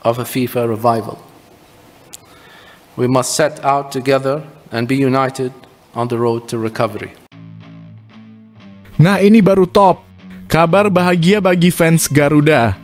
of a FIFA revival. We must set out together and be united on the road to recovery. Nah, ini baru top. Kabar bahagia bagi fans Garuda.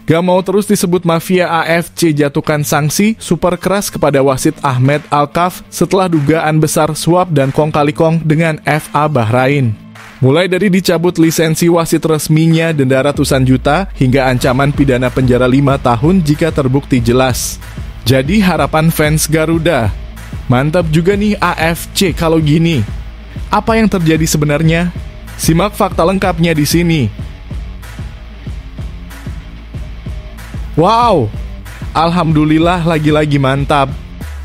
Gak mau terus disebut mafia, AFC jatuhkan sanksi super keras kepada wasit Ahmed Alkaf setelah dugaan besar suap dan kong kali kong dengan FA Bahrain. Mulai dari dicabut lisensi wasit resminya, denda ratusan juta, hingga ancaman pidana penjara 5 tahun jika terbukti jelas. Jadi harapan fans Garuda, mantap juga nih AFC kalau gini. Apa yang terjadi sebenarnya? Simak fakta lengkapnya di sini. Wow, alhamdulillah lagi-lagi mantap.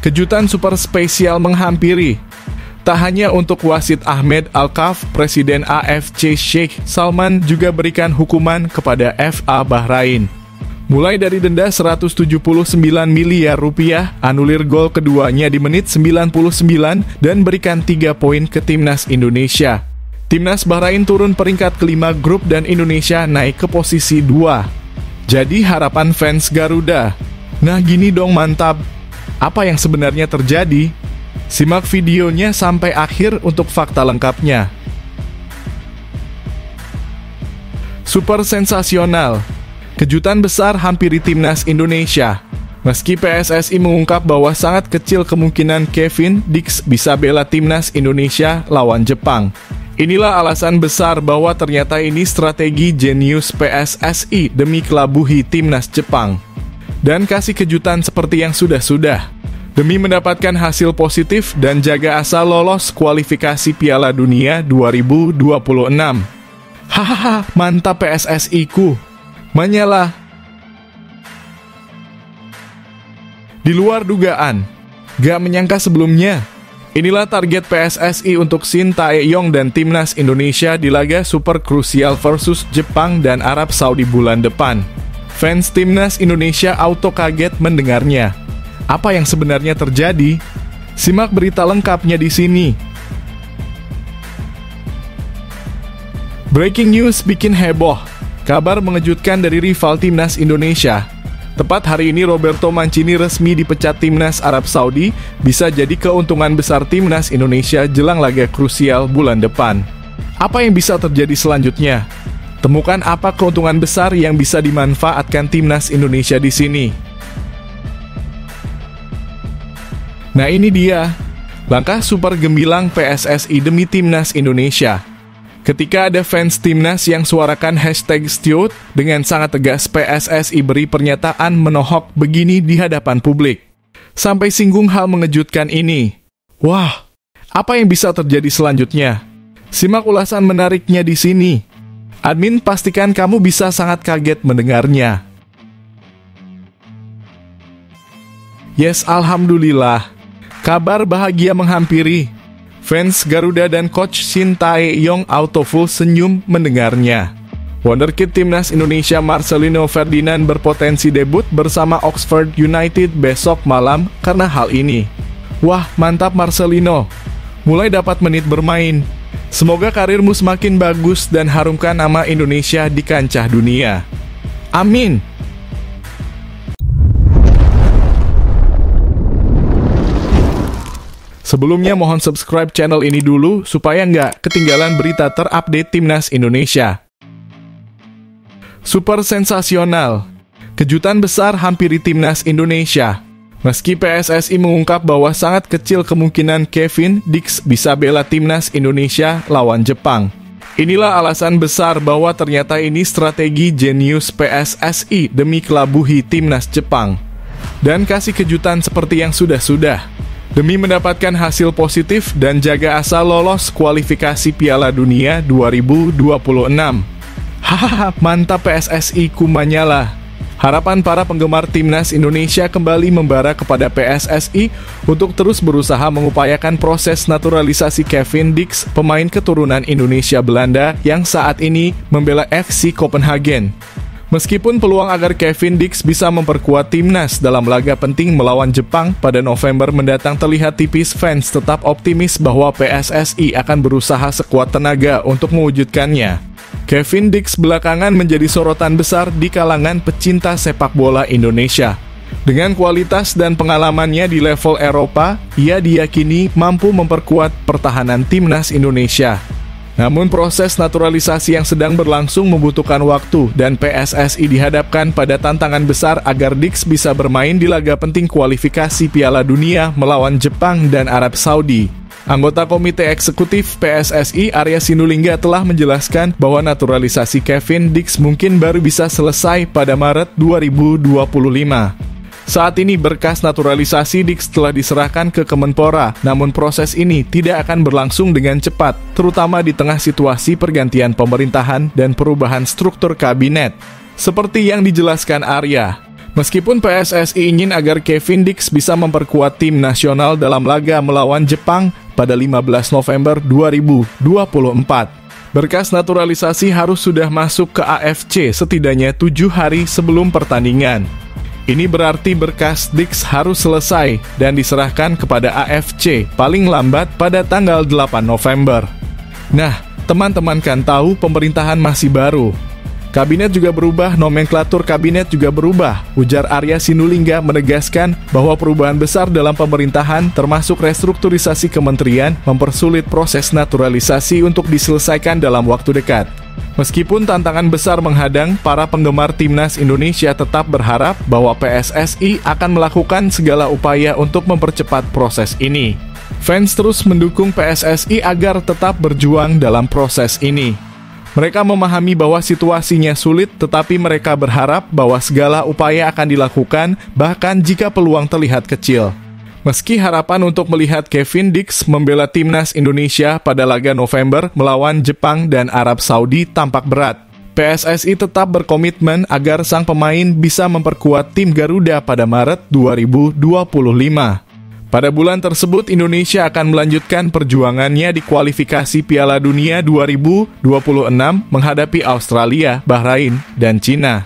Kejutan super spesial menghampiri. Tak hanya untuk wasit Ahmed Alkaf, Presiden AFC Sheikh Salman juga berikan hukuman kepada FA Bahrain. Mulai dari denda 179 miliar rupiah, anulir gol keduanya di menit 99, dan berikan 3 poin ke Timnas Indonesia. Timnas Bahrain turun peringkat kelima grup dan Indonesia naik ke posisi 2. Jadi harapan fans Garuda, nah gini dong mantap. Apa yang sebenarnya terjadi? Simak videonya sampai akhir untuk fakta lengkapnya. Super sensasional. Kejutan besar hampiri Timnas Indonesia. Meski PSSI mengungkap bahwa sangat kecil kemungkinan Kevin Dix bisa bela Timnas Indonesia lawan Jepang. Inilah alasan besar bahwa ternyata ini strategi jenius PSSI demi kelabuhi Timnas Jepang. Dan kasih kejutan seperti yang sudah-sudah. Demi mendapatkan hasil positif dan jaga asa lolos kualifikasi Piala Dunia 2026. Hahaha, mantap PSSI-ku. Menyala. Di luar dugaan. Gak menyangka sebelumnya. Inilah target PSSI untuk Shin Tae-yong dan Timnas Indonesia di laga super krusial versus Jepang dan Arab Saudi bulan depan. Fans Timnas Indonesia auto kaget mendengarnya. Apa yang sebenarnya terjadi? Simak berita lengkapnya di sini. Breaking news bikin heboh. Kabar mengejutkan dari rival Timnas Indonesia. Tepat hari ini Roberto Mancini resmi dipecat Timnas Arab Saudi, bisa jadi keuntungan besar Timnas Indonesia jelang laga krusial bulan depan. Apa yang bisa terjadi selanjutnya? Temukan apa keuntungan besar yang bisa dimanfaatkan Timnas Indonesia di sini. Nah ini dia, langkah super gemilang PSSI demi Timnas Indonesia. Ketika ada fans Timnas yang suarakan #Stewart, dengan sangat tegas PSSI beri pernyataan menohok begini di hadapan publik. Sampai singgung hal mengejutkan ini. Wah, apa yang bisa terjadi selanjutnya? Simak ulasan menariknya di sini. Admin pastikan kamu bisa sangat kaget mendengarnya. Yes, alhamdulillah. Kabar bahagia menghampiri. Fans Garuda dan Coach Shin Tae-yong auto full senyum mendengarnya. Wonderkid Timnas Indonesia Marcelino Ferdinand berpotensi debut bersama Oxford United besok malam karena hal ini. Wah, mantap Marcelino. Mulai dapat menit bermain. Semoga karirmu semakin bagus dan harumkan nama Indonesia di kancah dunia. Amin. Sebelumnya mohon subscribe channel ini dulu supaya nggak ketinggalan berita terupdate Timnas Indonesia. Super sensasional. Kejutan besar hampiri Timnas Indonesia. Meski PSSI mengungkap bahwa sangat kecil kemungkinan Kevin Dix bisa bela Timnas Indonesia lawan Jepang. Inilah alasan besar bahwa ternyata ini strategi jenius PSSI demi kelabuhi Timnas Jepang. Dan kasih kejutan seperti yang sudah-sudah. Demi mendapatkan hasil positif dan jaga asa lolos kualifikasi Piala Dunia 2026. Hahaha, mantap PSSI-ku menyala. Harapan para penggemar Timnas Indonesia kembali membara kepada PSSI untuk terus berusaha mengupayakan proses naturalisasi Kevin Dix, pemain keturunan Indonesia Belanda yang saat ini membela FC Copenhagen. Meskipun peluang agar Kevin Dix bisa memperkuat timnas dalam laga penting melawan Jepang pada November mendatang terlihat tipis, fans tetap optimis bahwa PSSI akan berusaha sekuat tenaga untuk mewujudkannya. Kevin Dix belakangan menjadi sorotan besar di kalangan pecinta sepak bola Indonesia. Dengan kualitas dan pengalamannya di level Eropa, ia diyakini mampu memperkuat pertahanan timnas Indonesia. Namun proses naturalisasi yang sedang berlangsung membutuhkan waktu dan PSSI dihadapkan pada tantangan besar agar Dix bisa bermain di laga penting kualifikasi Piala Dunia melawan Jepang dan Arab Saudi. Anggota Komite Eksekutif PSSI Arya Sinulinga telah menjelaskan bahwa naturalisasi Kevin Dix mungkin baru bisa selesai pada Maret 2025. Saat ini berkas naturalisasi Dix telah diserahkan ke Kemenpora, namun proses ini tidak akan berlangsung dengan cepat, terutama di tengah situasi pergantian pemerintahan dan perubahan struktur kabinet. Seperti yang dijelaskan Arya, meskipun PSSI ingin agar Kevin Dix bisa memperkuat tim nasional dalam laga melawan Jepang pada 15 November 2024, berkas naturalisasi harus sudah masuk ke AFC setidaknya 7 hari sebelum pertandingan. Ini berarti berkas Dix harus selesai dan diserahkan kepada AFC paling lambat pada tanggal 8 November. Nah, teman-teman kan tahu pemerintahan masih baru. Kabinet juga berubah, nomenklatur kabinet juga berubah. Ujar Arya Sinulinga menegaskan bahwa perubahan besar dalam pemerintahan termasuk restrukturisasi kementerian mempersulit proses naturalisasi untuk diselesaikan dalam waktu dekat. Meskipun tantangan besar menghadang, para penggemar timnas Indonesia tetap berharap bahwa PSSI akan melakukan segala upaya untuk mempercepat proses ini. Fans terus mendukung PSSI agar tetap berjuang dalam proses ini. Mereka memahami bahwa situasinya sulit, tetapi mereka berharap bahwa segala upaya akan dilakukan, bahkan jika peluang terlihat kecil. Meski harapan untuk melihat Kevin Dix membela timnas Indonesia pada laga November melawan Jepang dan Arab Saudi tampak berat, PSSI tetap berkomitmen agar sang pemain bisa memperkuat tim Garuda pada Maret 2025. Pada bulan tersebut, Indonesia akan melanjutkan perjuangannya di kualifikasi Piala Dunia 2026 menghadapi Australia, Bahrain, dan Cina.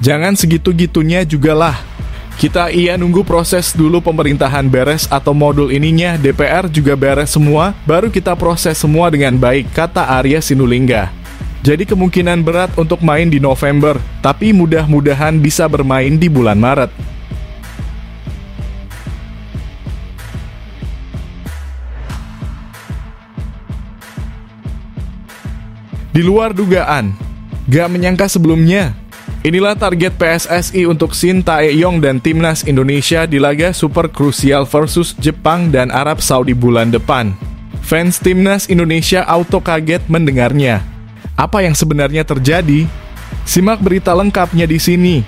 Jangan segitu-gitunya juga lah. Kita nunggu proses dulu pemerintahan beres atau modul ininya DPR juga beres semua, baru kita proses semua dengan baik, kata Arya Sinulinga. Jadi kemungkinan berat untuk main di November, tapi mudah-mudahan bisa bermain di bulan Maret. Di luar dugaan, gak menyangka sebelumnya. Inilah target PSSI untuk Shin Tae-yong dan timnas Indonesia di laga super krusial versus Jepang dan Arab Saudi bulan depan. Fans timnas Indonesia auto kaget mendengarnya. Apa yang sebenarnya terjadi? Simak berita lengkapnya di sini.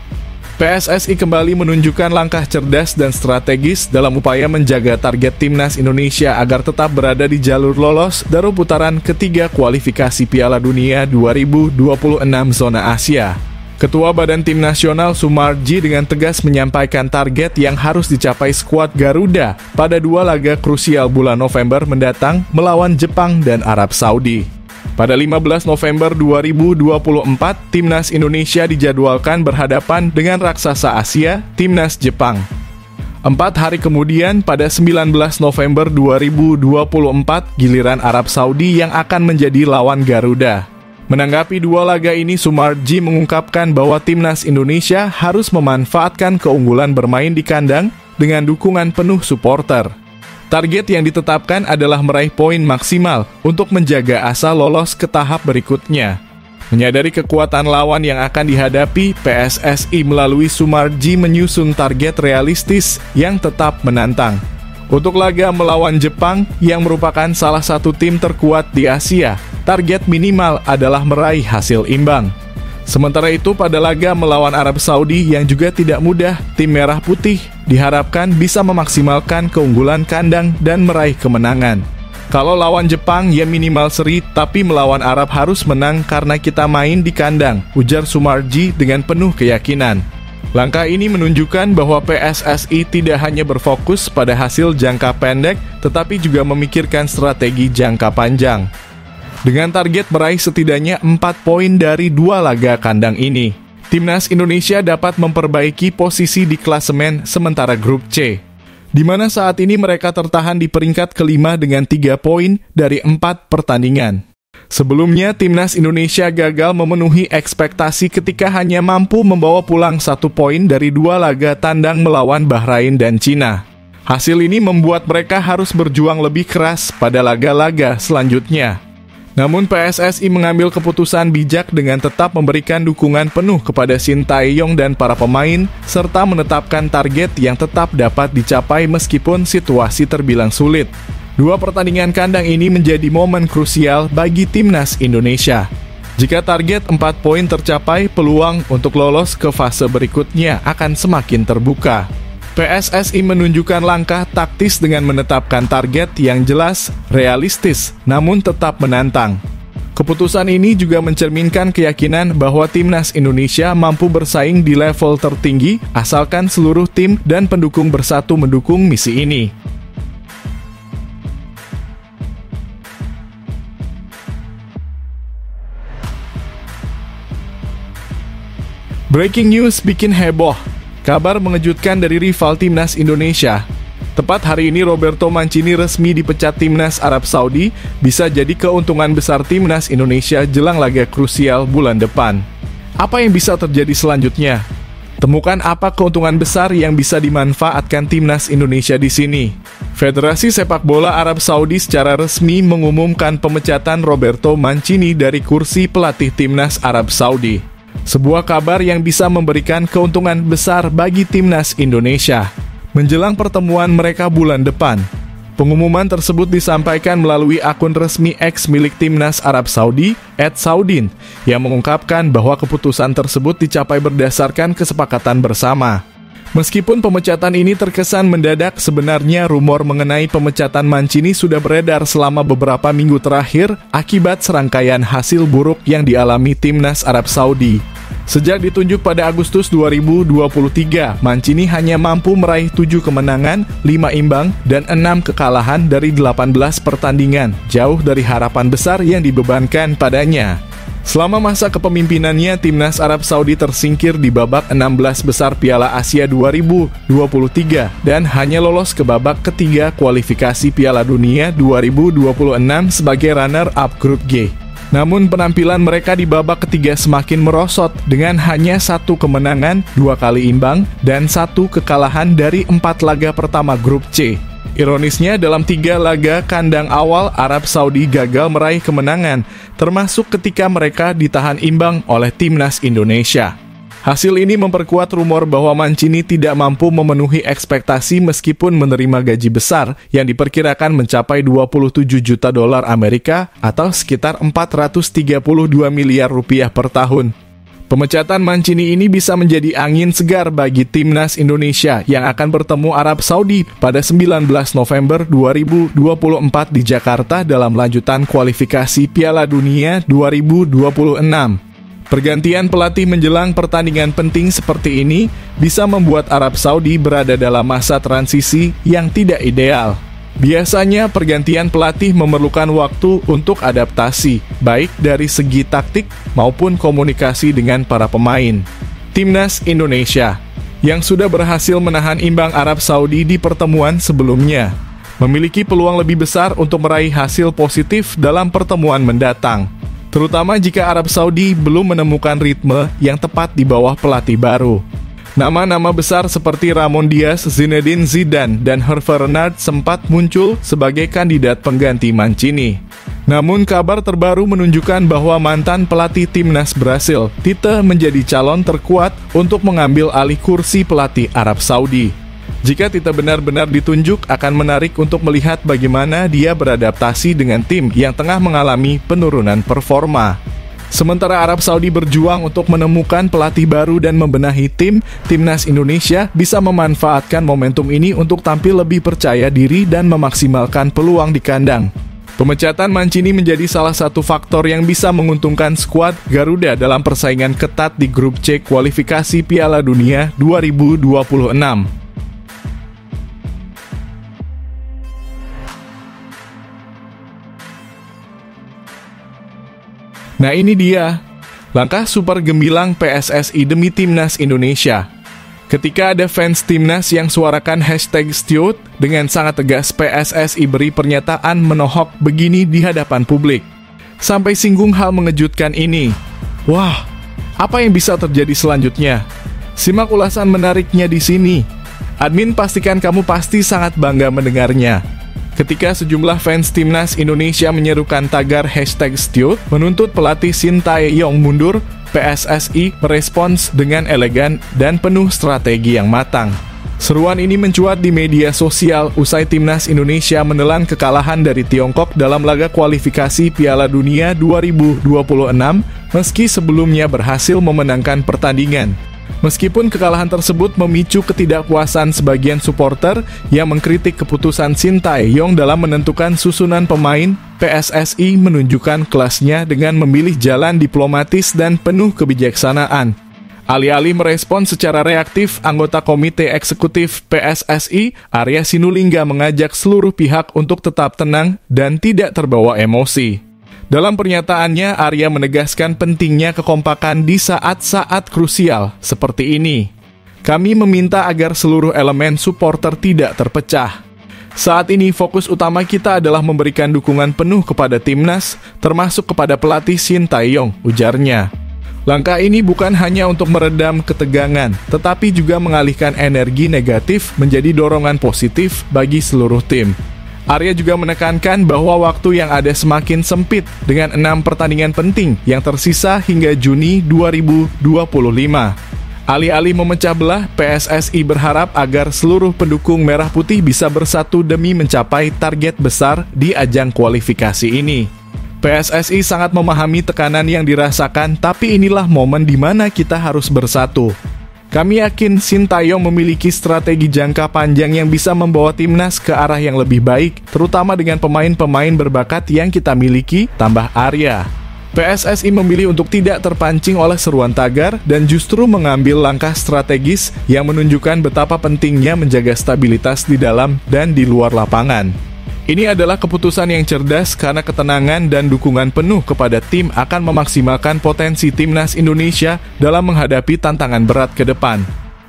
PSSI kembali menunjukkan langkah cerdas dan strategis dalam upaya menjaga target timnas Indonesia agar tetap berada di jalur lolos dari putaran ketiga kualifikasi Piala Dunia 2026 zona Asia. Ketua Badan Tim Nasional Sumarji dengan tegas menyampaikan target yang harus dicapai skuad Garuda pada 2 laga krusial bulan November mendatang melawan Jepang dan Arab Saudi. Pada 15 November 2024, timnas Indonesia dijadwalkan berhadapan dengan raksasa Asia, timnas Jepang. 4 hari kemudian, pada 19 November 2024, giliran Arab Saudi yang akan menjadi lawan Garuda. Menanggapi 2 laga ini, Sumarji mengungkapkan bahwa timnas Indonesia harus memanfaatkan keunggulan bermain di kandang dengan dukungan penuh supporter. Target yang ditetapkan adalah meraih poin maksimal untuk menjaga asa lolos ke tahap berikutnya. Menyadari kekuatan lawan yang akan dihadapi, PSSI melalui Sumarji menyusun target realistis yang tetap menantang. Untuk laga melawan Jepang yang merupakan salah satu tim terkuat di Asia, target minimal adalah meraih hasil imbang. Sementara itu pada laga melawan Arab Saudi yang juga tidak mudah, tim Merah Putih diharapkan bisa memaksimalkan keunggulan kandang dan meraih kemenangan. Kalau lawan Jepang ya minimal seri, tapi melawan Arab harus menang karena kita main di kandang, ujar Sumarji dengan penuh keyakinan. Langkah ini menunjukkan bahwa PSSI tidak hanya berfokus pada hasil jangka pendek, tetapi juga memikirkan strategi jangka panjang. Dengan target meraih setidaknya 4 poin dari 2 laga kandang ini, timnas Indonesia dapat memperbaiki posisi di klasemen sementara grup C, di mana saat ini mereka tertahan di peringkat kelima dengan 3 poin dari 4 pertandingan. Sebelumnya, Timnas Indonesia gagal memenuhi ekspektasi ketika hanya mampu membawa pulang 1 poin dari 2 laga tandang melawan Bahrain dan Cina. Hasil ini membuat mereka harus berjuang lebih keras pada laga-laga selanjutnya. Namun PSSI mengambil keputusan bijak dengan tetap memberikan dukungan penuh kepada Sintayong dan para pemain, serta menetapkan target yang tetap dapat dicapai meskipun situasi terbilang sulit. 2 pertandingan kandang ini menjadi momen krusial bagi Timnas Indonesia. Jika target 4 poin tercapai, peluang untuk lolos ke fase berikutnya akan semakin terbuka. PSSI menunjukkan langkah taktis dengan menetapkan target yang jelas, realistis, namun tetap menantang. Keputusan ini juga mencerminkan keyakinan bahwa Timnas Indonesia mampu bersaing di level tertinggi asalkan seluruh tim dan pendukung bersatu mendukung misi ini. Breaking news bikin heboh. Kabar mengejutkan dari rival Timnas Indonesia. Tepat hari ini Roberto Mancini resmi dipecat Timnas Arab Saudi, bisa jadi keuntungan besar Timnas Indonesia jelang laga krusial bulan depan. Apa yang bisa terjadi selanjutnya? Temukan apa keuntungan besar yang bisa dimanfaatkan Timnas Indonesia di sini. Federasi Sepak Bola Arab Saudi secara resmi mengumumkan pemecatan Roberto Mancini dari kursi pelatih Timnas Arab Saudi. Sebuah kabar yang bisa memberikan keuntungan besar bagi Timnas Indonesia menjelang pertemuan mereka bulan depan. Pengumuman tersebut disampaikan melalui akun resmi X milik Timnas Arab Saudi, @saudin, yang mengungkapkan bahwa keputusan tersebut dicapai berdasarkan kesepakatan bersama. Meskipun pemecatan ini terkesan mendadak, sebenarnya rumor mengenai pemecatan Mancini sudah beredar selama beberapa minggu terakhir akibat serangkaian hasil buruk yang dialami Timnas Arab Saudi. Sejak ditunjuk pada Agustus 2023, Mancini hanya mampu meraih 7 kemenangan, 5 imbang, dan 6 kekalahan dari 18 pertandingan, jauh dari harapan besar yang dibebankan padanya. Selama masa kepemimpinannya, Timnas Arab Saudi tersingkir di babak 16 besar Piala Asia 2023 dan hanya lolos ke babak ketiga kualifikasi Piala Dunia 2026 sebagai runner-up grup G. Namun penampilan mereka di babak ketiga semakin merosot dengan hanya 1 kemenangan, 2 kali imbang, dan 1 kekalahan dari 4 laga pertama grup C. Ironisnya, dalam 3 laga kandang awal, Arab Saudi gagal meraih kemenangan, termasuk ketika mereka ditahan imbang oleh Timnas Indonesia. Hasil ini memperkuat rumor bahwa Mancini tidak mampu memenuhi ekspektasi meskipun menerima gaji besar yang diperkirakan mencapai 27 juta dolar Amerika atau sekitar 432 miliar rupiah per tahun. Pemecatan Mancini ini bisa menjadi angin segar bagi Timnas Indonesia yang akan bertemu Arab Saudi pada 19 November 2024 di Jakarta dalam lanjutan kualifikasi Piala Dunia 2026. Pergantian pelatih menjelang pertandingan penting seperti ini bisa membuat Arab Saudi berada dalam masa transisi yang tidak ideal. Biasanya pergantian pelatih memerlukan waktu untuk adaptasi, baik dari segi taktik maupun komunikasi dengan para pemain. Timnas Indonesia, yang sudah berhasil menahan imbang Arab Saudi di pertemuan sebelumnya, memiliki peluang lebih besar untuk meraih hasil positif dalam pertemuan mendatang, terutama jika Arab Saudi belum menemukan ritme yang tepat di bawah pelatih baru. Nama-nama besar seperti Ramon Diaz, Zinedine Zidane, dan Hervé Renard sempat muncul sebagai kandidat pengganti Mancini. Namun kabar terbaru menunjukkan bahwa mantan pelatih Timnas Brasil, Tite, menjadi calon terkuat untuk mengambil alih kursi pelatih Arab Saudi. Jika Tite benar-benar ditunjuk, akan menarik untuk melihat bagaimana dia beradaptasi dengan tim yang tengah mengalami penurunan performa. Sementara Arab Saudi berjuang untuk menemukan pelatih baru dan membenahi Timnas Indonesia bisa memanfaatkan momentum ini untuk tampil lebih percaya diri dan memaksimalkan peluang di kandang. Pemecatan Mancini menjadi salah satu faktor yang bisa menguntungkan skuad Garuda dalam persaingan ketat di grup C kualifikasi Piala Dunia 2026. Nah, ini dia langkah super gemilang PSSI demi Timnas Indonesia. Ketika ada fans Timnas yang suarakan #Stiot, dengan sangat tegas PSSI beri pernyataan menohok begini di hadapan publik. sampai singgung hal mengejutkan ini. Wah, apa yang bisa terjadi selanjutnya? Simak ulasan menariknya di sini. Admin pastikan kamu pasti sangat bangga mendengarnya. Ketika sejumlah fans timnas Indonesia menyerukan tagar #Stew menuntut pelatih Sintayong mundur, PSSI merespons dengan elegan dan penuh strategi yang matang. Seruan ini mencuat di media sosial usai timnas Indonesia menelan kekalahan dari Tiongkok dalam laga kualifikasi Piala Dunia 2026 meski sebelumnya berhasil memenangkan pertandingan. Meskipun kekalahan tersebut memicu ketidakpuasan sebagian supporter yang mengkritik keputusan Sintayong dalam menentukan susunan pemain, PSSI menunjukkan kelasnya dengan memilih jalan diplomatis dan penuh kebijaksanaan. Alih-alih merespon secara reaktif, anggota Komite Eksekutif PSSI, Arya Sinulinga mengajak seluruh pihak untuk tetap tenang dan tidak terbawa emosi. Dalam pernyataannya, Arya menegaskan pentingnya kekompakan di saat-saat krusial seperti ini. Kami meminta agar seluruh elemen supporter tidak terpecah. Saat ini fokus utama kita adalah memberikan dukungan penuh kepada timnas, termasuk kepada pelatih Sintayong, ujarnya. Langkah ini bukan hanya untuk meredam ketegangan, tetapi juga mengalihkan energi negatif menjadi dorongan positif bagi seluruh tim. Arya juga menekankan bahwa waktu yang ada semakin sempit dengan 6 pertandingan penting yang tersisa hingga Juni 2025. Alih-alih memecah belah, PSSI berharap agar seluruh pendukung Merah Putih bisa bersatu demi mencapai target besar di ajang kualifikasi ini. PSSI sangat memahami tekanan yang dirasakan, tapi inilah momen di mana kita harus bersatu. Kami yakin Sintayong memiliki strategi jangka panjang yang bisa membawa timnas ke arah yang lebih baik, terutama dengan pemain-pemain berbakat yang kita miliki, tambah Arya. PSSI memilih untuk tidak terpancing oleh seruan tagar dan justru mengambil langkah strategis yang menunjukkan betapa pentingnya menjaga stabilitas di dalam dan di luar lapangan. Ini adalah keputusan yang cerdas karena ketenangan dan dukungan penuh kepada tim akan memaksimalkan potensi timnas Indonesia dalam menghadapi tantangan berat ke depan.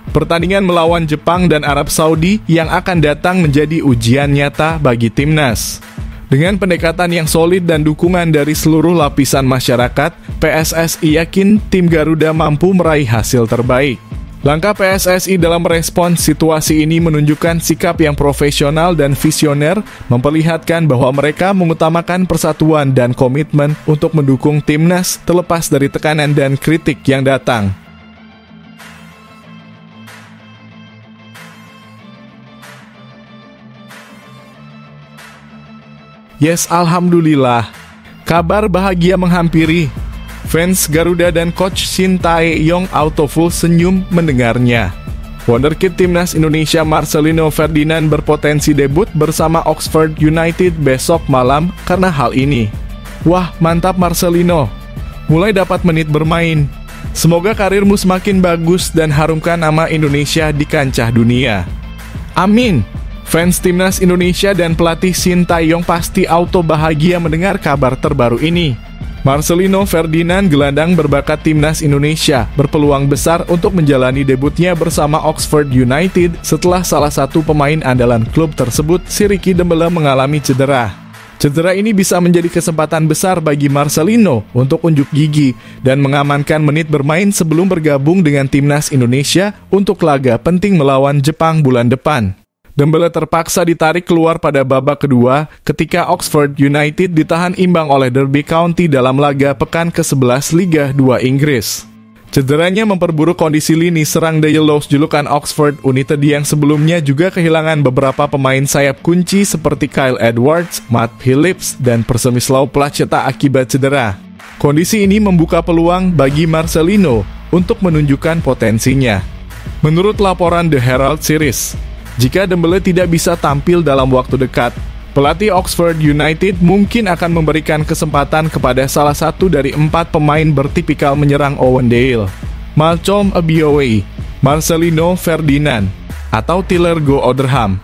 Pertandingan melawan Jepang dan Arab Saudi yang akan datang menjadi ujian nyata bagi timnas. Dengan pendekatan yang solid dan dukungan dari seluruh lapisan masyarakat, PSSI yakin tim Garuda mampu meraih hasil terbaik. Langkah PSSI dalam merespons situasi ini menunjukkan sikap yang profesional dan visioner, memperlihatkan bahwa mereka mengutamakan persatuan dan komitmen untuk mendukung timnas terlepas dari tekanan dan kritik yang datang. Yes, alhamdulillah. Kabar bahagia menghampiri. Fans Garuda dan Coach Sintayong auto full senyum mendengarnya. Wonderkid timnas Indonesia Marcelino Ferdinand berpotensi debut bersama Oxford United besok malam karena hal ini. Wah, mantap Marcelino. Mulai dapat menit bermain. Semoga karirmu semakin bagus dan harumkan nama Indonesia di kancah dunia. Amin. Fans timnas Indonesia dan pelatih Sintayong pasti auto bahagia mendengar kabar terbaru ini. Marcelino Ferdinand, gelandang berbakat timnas Indonesia, berpeluang besar untuk menjalani debutnya bersama Oxford United setelah salah satu pemain andalan klub tersebut, Ricky Dembele, mengalami cedera. Cedera ini bisa menjadi kesempatan besar bagi Marcelino untuk unjuk gigi dan mengamankan menit bermain sebelum bergabung dengan timnas Indonesia untuk laga penting melawan Jepang bulan depan. Dembele terpaksa ditarik keluar pada babak kedua ketika Oxford United ditahan imbang oleh Derby County dalam laga pekan ke-11 Liga 2 Inggris. Cederanya memperburuk kondisi lini serang The Yellows julukan Oxford United yang sebelumnya juga kehilangan beberapa pemain sayap kunci seperti Kyle Edwards, Matt Phillips, dan Przemysław Placheta akibat cedera. Kondisi ini membuka peluang bagi Marcelino untuk menunjukkan potensinya. Menurut laporan The Herald Series, jika Dembele tidak bisa tampil dalam waktu dekat, pelatih Oxford United mungkin akan memberikan kesempatan kepada salah satu dari 4 pemain bertipikal menyerang Owendale, Malcolm Abioye, Marcelino Ferdinand, atau Tyler Go-Oderham.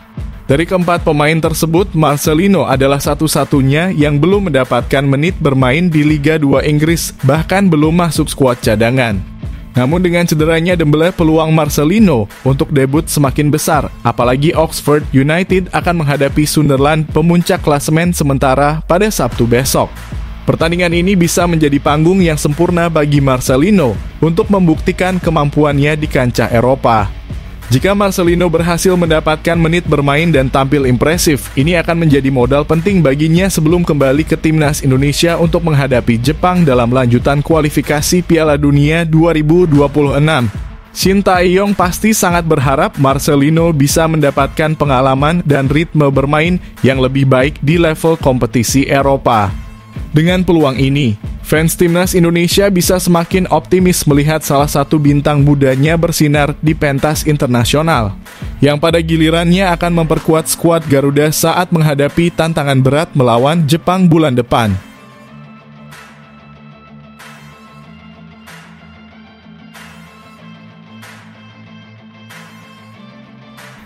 Dari keempat pemain tersebut, Marcelino adalah satu-satunya yang belum mendapatkan menit bermain di Liga 2 Inggris, bahkan belum masuk skuad cadangan. Namun dengan cederanya Dembele, peluang Marcelino untuk debut semakin besar, apalagi Oxford United akan menghadapi Sunderland pemuncak klasemen sementara pada Sabtu besok. Pertandingan ini bisa menjadi panggung yang sempurna bagi Marcelino untuk membuktikan kemampuannya di kancah Eropa. Jika Marcelino berhasil mendapatkan menit bermain dan tampil impresif, ini akan menjadi modal penting baginya sebelum kembali ke timnas Indonesia untuk menghadapi Jepang dalam lanjutan kualifikasi Piala Dunia 2026. Shin Tae-yong pasti sangat berharap Marcelino bisa mendapatkan pengalaman dan ritme bermain yang lebih baik di level kompetisi Eropa. Dengan peluang ini, fans timnas Indonesia bisa semakin optimis melihat salah satu bintang mudanya bersinar di pentas internasional, yang pada gilirannya akan memperkuat skuad Garuda saat menghadapi tantangan berat melawan Jepang bulan depan.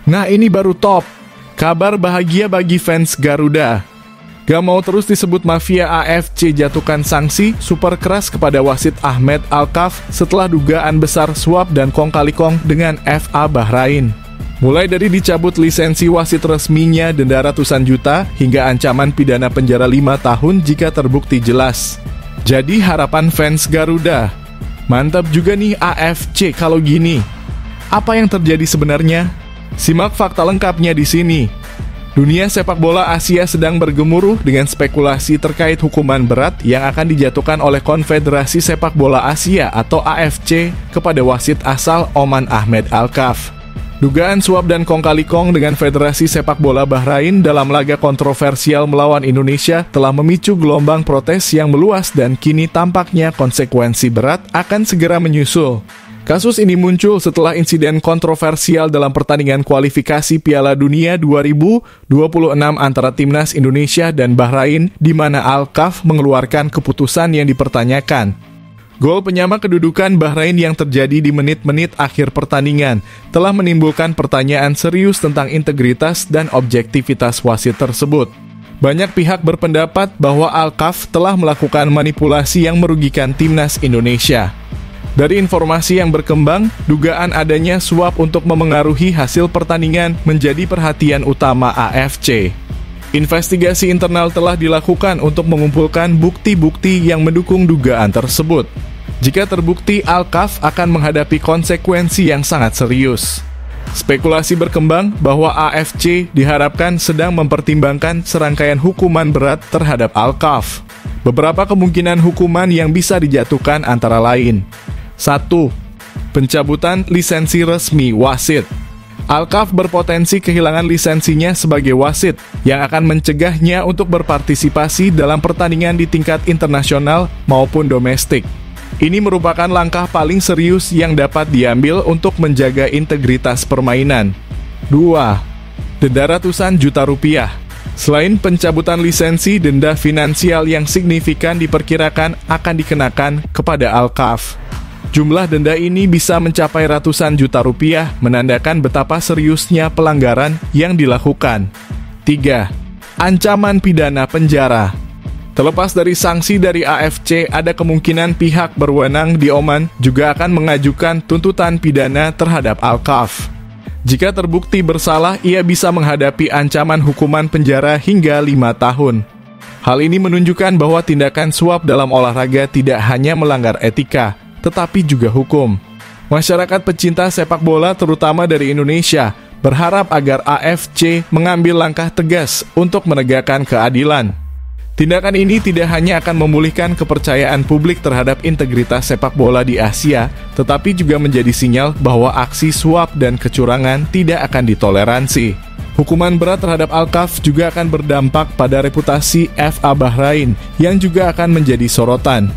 Nah, ini baru top. Kabar bahagia bagi fans Garuda. Gak mau terus disebut mafia, AFC jatuhkan sanksi super keras kepada wasit Ahmed Alkaf setelah dugaan besar suap dan kong kali kong dengan FA Bahrain. Mulai dari dicabut lisensi wasit resminya denda ratusan juta hingga ancaman pidana penjara 5 tahun jika terbukti jelas. Jadi harapan fans Garuda, mantap juga nih AFC kalau gini. Apa yang terjadi sebenarnya? Simak fakta lengkapnya di sini. Dunia sepak bola Asia sedang bergemuruh dengan spekulasi terkait hukuman berat yang akan dijatuhkan oleh Konfederasi Sepak Bola Asia atau AFC kepada wasit asal Oman Ahmed Alkaf. Dugaan suap dan kong kali kong dengan Federasi Sepak Bola Bahrain dalam laga kontroversial melawan Indonesia telah memicu gelombang protes yang meluas dan kini tampaknya konsekuensi berat akan segera menyusul. Kasus ini muncul setelah insiden kontroversial dalam pertandingan kualifikasi Piala Dunia 2026 antara Timnas Indonesia dan Bahrain, di mana Alkaf mengeluarkan keputusan yang dipertanyakan. Gol penyamak kedudukan Bahrain yang terjadi di menit-menit akhir pertandingan telah menimbulkan pertanyaan serius tentang integritas dan objektivitas wasit tersebut. Banyak pihak berpendapat bahwa Alkaf telah melakukan manipulasi yang merugikan Timnas Indonesia. Dari informasi yang berkembang, dugaan adanya suap untuk memengaruhi hasil pertandingan menjadi perhatian utama AFC. Investigasi internal telah dilakukan untuk mengumpulkan bukti-bukti yang mendukung dugaan tersebut. Jika terbukti, Alkaf akan menghadapi konsekuensi yang sangat serius. Spekulasi berkembang bahwa AFC diharapkan sedang mempertimbangkan serangkaian hukuman berat terhadap Alkaf. Beberapa kemungkinan hukuman yang bisa dijatuhkan antara lain: 1. Pencabutan lisensi resmi wasit. Alkaf berpotensi kehilangan lisensinya sebagai wasit, yang akan mencegahnya untuk berpartisipasi dalam pertandingan di tingkat internasional maupun domestik. Ini merupakan langkah paling serius yang dapat diambil untuk menjaga integritas permainan. 2. Denda ratusan juta rupiah. Selain pencabutan lisensi, denda finansial yang signifikan diperkirakan akan dikenakan kepada Alkaf. Jumlah denda ini bisa mencapai ratusan juta rupiah, menandakan betapa seriusnya pelanggaran yang dilakukan. 3. Ancaman pidana penjara. Terlepas dari sanksi dari AFC, ada kemungkinan pihak berwenang di Oman juga akan mengajukan tuntutan pidana terhadap Alkaf. Jika terbukti bersalah, ia bisa menghadapi ancaman hukuman penjara hingga 5 tahun. Hal ini menunjukkan bahwa tindakan suap dalam olahraga tidak hanya melanggar etika, tetapi juga hukum. Masyarakat pecinta sepak bola terutama dari Indonesia berharap agar AFC mengambil langkah tegas untuk menegakkan keadilan. Tindakan ini tidak hanya akan memulihkan kepercayaan publik terhadap integritas sepak bola di Asia, tetapi juga menjadi sinyal bahwa aksi suap dan kecurangan tidak akan ditoleransi. Hukuman berat terhadap Alkaf juga akan berdampak pada reputasi FA Bahrain yang juga akan menjadi sorotan.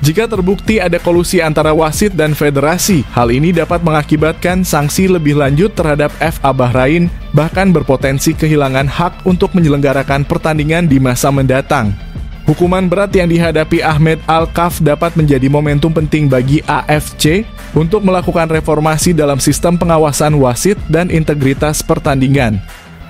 Jika terbukti ada kolusi antara wasit dan federasi, hal ini dapat mengakibatkan sanksi lebih lanjut terhadap FA Bahrain, bahkan berpotensi kehilangan hak untuk menyelenggarakan pertandingan di masa mendatang. Hukuman berat yang dihadapi Ahmed Alkaf dapat menjadi momentum penting bagi AFC untuk melakukan reformasi dalam sistem pengawasan wasit dan integritas pertandingan.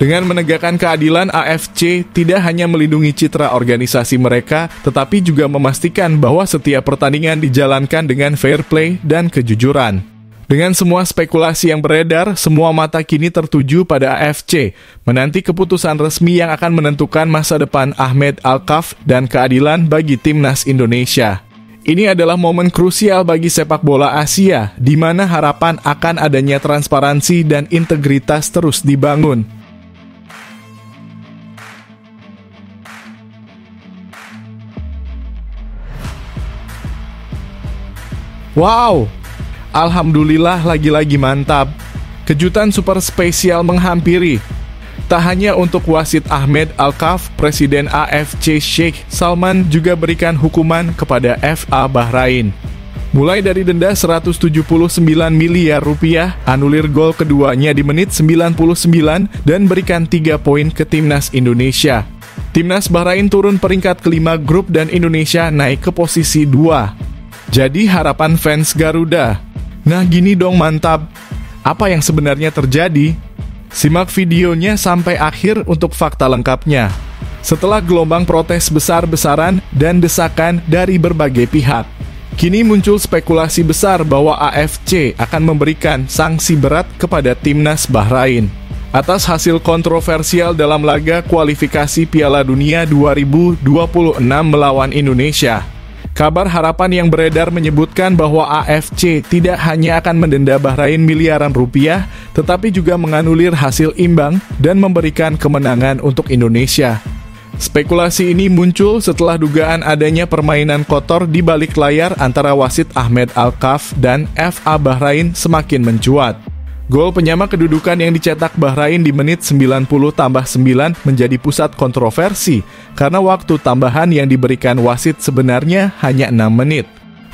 Dengan menegakkan keadilan, AFC tidak hanya melindungi citra organisasi mereka, tetapi juga memastikan bahwa setiap pertandingan dijalankan dengan fair play dan kejujuran. Dengan semua spekulasi yang beredar, semua mata kini tertuju pada AFC, menanti keputusan resmi yang akan menentukan masa depan Ahmed Alkaf dan keadilan bagi timnas Indonesia. Ini adalah momen krusial bagi sepak bola Asia, di mana harapan akan adanya transparansi dan integritas terus dibangun. Wow! Alhamdulillah lagi-lagi mantap. Kejutan super spesial menghampiri. Tak hanya untuk wasit Ahmed Alkaf, Presiden AFC Sheikh Salman juga berikan hukuman kepada FA Bahrain. Mulai dari denda 179 miliar rupiah, anulir gol keduanya di menit 99, dan berikan 3 poin ke timnas Indonesia. Timnas Bahrain turun peringkat kelima grup dan Indonesia naik ke posisi 2. Jadi harapan fans Garuda. Nah gini dong mantap. Apa yang sebenarnya terjadi? Simak videonya sampai akhir untuk fakta lengkapnya. Setelah gelombang protes besar-besaran dan desakan dari berbagai pihak, kini muncul spekulasi besar bahwa AFC akan memberikan sanksi berat kepada timnas Bahrain atas hasil kontroversial dalam laga kualifikasi Piala Dunia 2026 melawan Indonesia. Kabar harapan yang beredar menyebutkan bahwa AFC tidak hanya akan mendenda Bahrain miliaran rupiah, tetapi juga menganulir hasil imbang dan memberikan kemenangan untuk Indonesia. Spekulasi ini muncul setelah dugaan adanya permainan kotor di balik layar antara wasit Ahmed Alkaf dan FA Bahrain semakin mencuat. Gol penyama kedudukan yang dicetak Bahrain di menit 90+9 menjadi pusat kontroversi karena waktu tambahan yang diberikan wasit sebenarnya hanya 6 menit.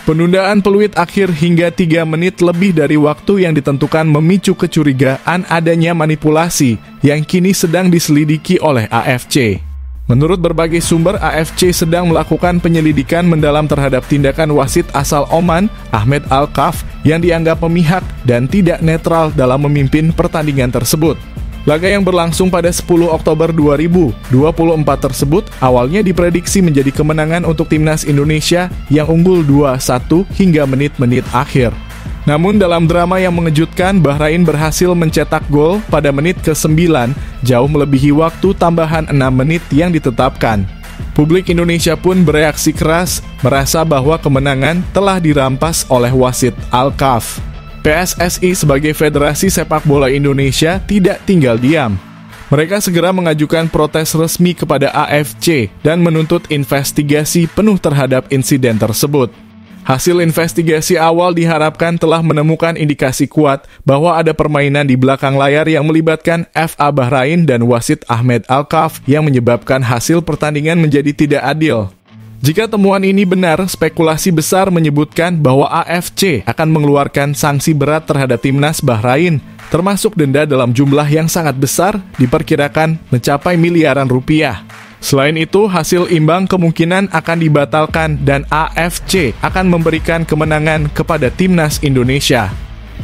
Penundaan peluit akhir hingga 3 menit lebih dari waktu yang ditentukan memicu kecurigaan adanya manipulasi yang kini sedang diselidiki oleh AFC. Menurut berbagai sumber, AFC sedang melakukan penyelidikan mendalam terhadap tindakan wasit asal Oman, Ahmed Alkaf, yang dianggap memihak dan tidak netral dalam memimpin pertandingan tersebut. Laga yang berlangsung pada 10 Oktober 2024 tersebut awalnya diprediksi menjadi kemenangan untuk timnas Indonesia yang unggul 2-1 hingga menit-menit akhir. Namun dalam drama yang mengejutkan, Bahrain berhasil mencetak gol pada menit ke-9, jauh melebihi waktu tambahan 6 menit yang ditetapkan. Publik Indonesia pun bereaksi keras, merasa bahwa kemenangan telah dirampas oleh wasit Alkaf. PSSI sebagai Federasi Sepak Bola Indonesia tidak tinggal diam. Mereka segera mengajukan protes resmi kepada AFC dan menuntut investigasi penuh terhadap insiden tersebut. Hasil investigasi awal diharapkan telah menemukan indikasi kuat bahwa ada permainan di belakang layar yang melibatkan FA Bahrain dan wasit Ahmed Alkaf yang menyebabkan hasil pertandingan menjadi tidak adil. Jika temuan ini benar, spekulasi besar menyebutkan bahwa AFC akan mengeluarkan sanksi berat terhadap timnas Bahrain, termasuk denda dalam jumlah yang sangat besar, diperkirakan mencapai miliaran rupiah. Selain itu, hasil imbang kemungkinan akan dibatalkan dan AFC akan memberikan kemenangan kepada timnas Indonesia.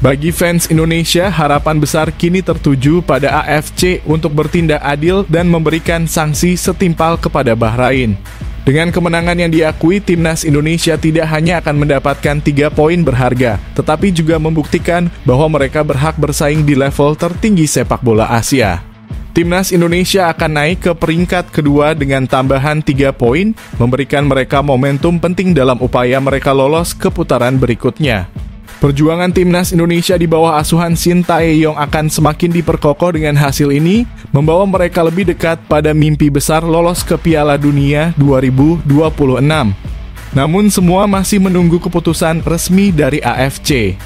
Bagi fans Indonesia, harapan besar kini tertuju pada AFC untuk bertindak adil dan memberikan sanksi setimpal kepada Bahrain. Dengan kemenangan yang diakui, timnas Indonesia tidak hanya akan mendapatkan 3 poin berharga, tetapi juga membuktikan bahwa mereka berhak bersaing di level tertinggi sepak bola Asia. Timnas Indonesia akan naik ke peringkat kedua dengan tambahan 3 poin, memberikan mereka momentum penting dalam upaya mereka lolos ke putaran berikutnya. Perjuangan timnas Indonesia di bawah asuhan Shin Tae-yong akan semakin diperkokoh dengan hasil ini, membawa mereka lebih dekat pada mimpi besar lolos ke Piala Dunia 2026. Namun semua masih menunggu keputusan resmi dari AFC.